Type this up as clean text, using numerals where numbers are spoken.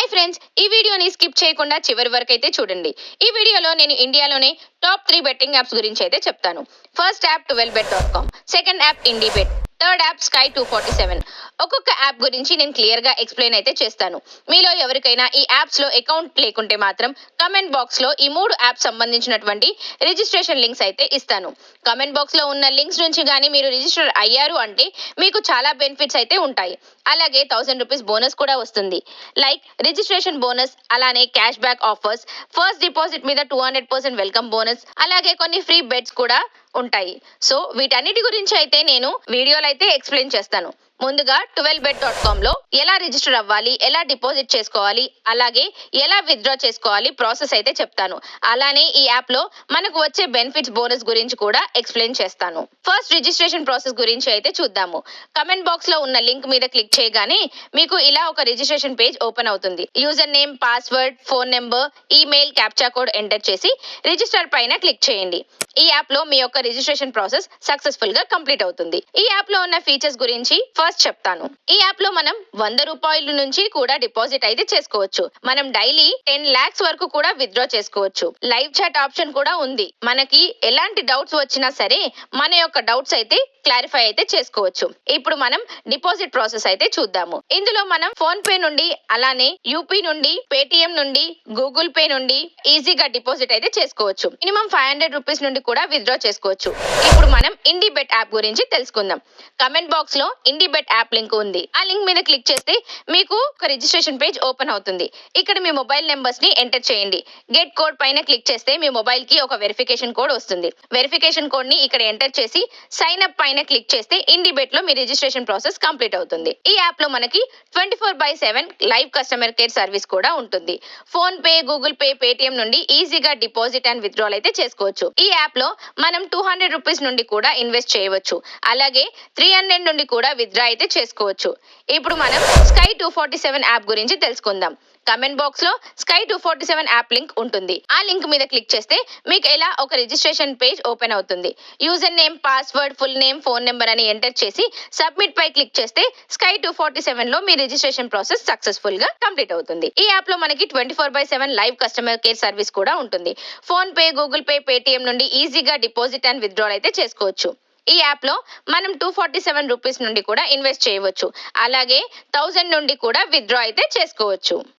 Hi friends, ఈ వీడియోని skip చేయకుండా చివరి వరకు అయితే చూడండి. ఈ వీడియోలో నేను ఇండియాలోనే టాప్ 3 బెట్టింగ్ యాప్స్ గురించి అయితే చెప్తాను. First app 12bet.com, second app Indibet, third app sky 247. ఒక్కొక్క యాప్ గురించి నేను క్లియర్ గా ఎక్స్ప్లెయిన్ అయితే చేస్తాను. మీలో ఎవరికైనా ఈ యాప్స్ లో అకౌంట్ లేకుంటే మాత్రం కమెంట్ బాక్స్ లో ఈ 3 యాప్స్ సంబంధించినటువంటి రిజిస్ట్రేషన్ లింక్స్ అయితే ఇస్తాను. కమెంట్ బాక్స్ లో ఉన్న లింక్స్ నుంచి గానీ మీరు రిజిస్టర్ అయ్యారు అంటే మీకు చాలా బెనిఫిట్స్ అయితే ఉంటాయి. అలాగే 1000 రూపీస్ బోనస్ కూడా వస్తుంది. లైక్ రిజిస్ట్రేషన్ బోనస్, అలానే cash back offers, first deposit మీద 200% వెల్కమ్ బోనస్, అలాగే కొన్ని ఫ్రీ బెట్స్ కూడా ఉంటాయి. సో వీటన్నిటి గురించి అయితే నేను వీడియోలో అయితే ఎక్స్ప్లెయిన్ చేస్తాను. ముందుగా 12bet.com లో ఎలా రిజిస్టర్ అవ్వాలి, ఎలా డిపాజిట్ చేసుకోవాలి, అలాగే ఎలా విత్డ్రా చేసుకోవాలి ప్రాసెస్ అయితే చెప్తాను. అలానే ఈ యాప్ లో మనకు వచ్చే బెనిఫిట్స్ బోనస్ గురించి కూడా ఎక్స్ప్లెయిన్ చేస్తాను. ఫస్ట్ రిజిస్ట్రేషన్ ప్రాసెస్ గురించి అయితే చూద్దాము. కమెంట్ బాక్స్ లో ఉన్న లింక్ మీద క్లిక్ చేయగానే మీకు ఇలా ఒక రిజిస్ట్రేషన్ పేజ్ ఓపెన్ అవుతుంది. User name, password, phone number, email, captcha code enter చేసి రిజిస్టర్ పైన క్లిక్ చేయండి. ఈ యాప్ లో మీ యొక్క రిజిస్ట్రేషన్ ప్రాసెస్ సక్సెస్ఫుల్ గా కంప్లీట్ అవుతుంది. ఈ యాప్ లో ఉన్న ఫీచర్స్ గురించి ఫస్ట్ చెప్తాను. ఈ యాప్ లో మనం 100 రూపాయల నుంచి కూడా డిపాజిట్ అయితే చేసుకోవచ్చు. మనం డైలీ 10 lakhs వరకు కూడా విత్డ్రా చేసుకోవచ్చు. లైవ్ చాట్ ఆప్షన్ కూడా ఉంది. మనకి ఎలాంటి డౌట్స్ వచ్చినా సరే మన యొక్క డౌట్స్ అయితే క్లారిఫై అయితే చేసుకోవచ్చు. ఇప్పుడు మనం డిపాజిట్ ప్రాసెస్ అయితే చూద్దాము. ఇందులో మనం ఫోన్ పే నుండి, అలానే యూపీ నుండి, పేటిఎం నుండి, గూగుల్ పే నుండి ఈజీగా డిపాజిట్ అయితే చేసుకోవచ్చు. మినిమం 500 రూపీస్ నుండి కూడా విత్డ్రా చేసుకోవచ్చు. ఇప్పుడు మనం ఇండిబెట్ యాప్ గురించి తెలుసుకుందాం. కమెంట్ బాక్స్ లో ఇండిబెట్ యాప్ లింక్ ఉంది. ఆ లింక్ మీద క్లిక్ చేస్తే మీకు ఒక రిజిస్ట్రేషన్ పేజ్ ఓపెన్ అవుతుంది. ఇక్కడ మీ మొబైల్ నెంబర్స్ ని ఎంటర్ చేయండి. గెట్ కోడ్ పైన క్లిక్ చేస్తే మీ మొబైల్ కి ఒక వెరిఫికేషన్ కోడ్ వస్తుంది. వెరిఫికేషన్ కోడ్ ని ఇక్కడ ఎంటర్ చేసి సైన్ అప్ పైన క్లిక్ చేస్తే ఇండిబెట్ లో మీ రిజిస్ట్రేషన్ ప్రాసెస్ కంప్లీట్ అవుతుంది. ఈ యాప్ లో మనకి 24/7 లైవ్ కస్టమర్ కేర్ సర్వీస్ కూడా ఉంటుంది. Phone pay, Google pay, Paytm నుండి ఈజీగా డిపాజిట్ అండ్ విత్డ్రాల్ అయితే చేసుకోవచ్చు. ఈ యాప్ లో మనం 200 రూపీస్ నుండి కూడా ఇన్వెస్ట్ చేయవచ్చు. అలాగే 300 నుండి కూడా విత్డ్రా అయితే చేసుకోవచ్చు. ఇప్పుడు మనం స్కై 247 యాప్ గురించి తెలుసుకుందాం. కమెంట్ బాక్స్ లో స్కై 247 యాప్ లింక్ ఉంటుంది. ఆ లింక్ మీద క్లిక్ చేస్తే మీకు ఎలా ఒక రిజిస్ట్రేషన్ పేజ్ ఓపెన్ అవుతుంది. User name, password, full name, phone number అని ఎంటర్ చేసి సబ్మిట్ పై క్లిక్ చేస్తే స్కై 247 లో మీ రిజిస్ట్రేషన్ ప్రాసెస్ సక్సెస్ఫుల్ గా కంప్లీట్ అవుతుంది. ఈ యాప్ లో మనకి 24/7 లైవ్ కస్టమర్ కేర్ సర్వీస్ కూడా ఉంటుంది. Phone pay, Google pay, Paytm నుండి ఈజీగా డిపాజిట్ అండ్ విత్డ్రాల్ అయితే చేసుకోవచ్చు. ఈ యాప్ లో మనం 247 రూపీస్ నుండి కూడా ఇన్వెస్ట్ చేయవచ్చు. అలాగే 1000 నుండి కూడా విత్డ్రా అయితే చేసుకోవచ్చు.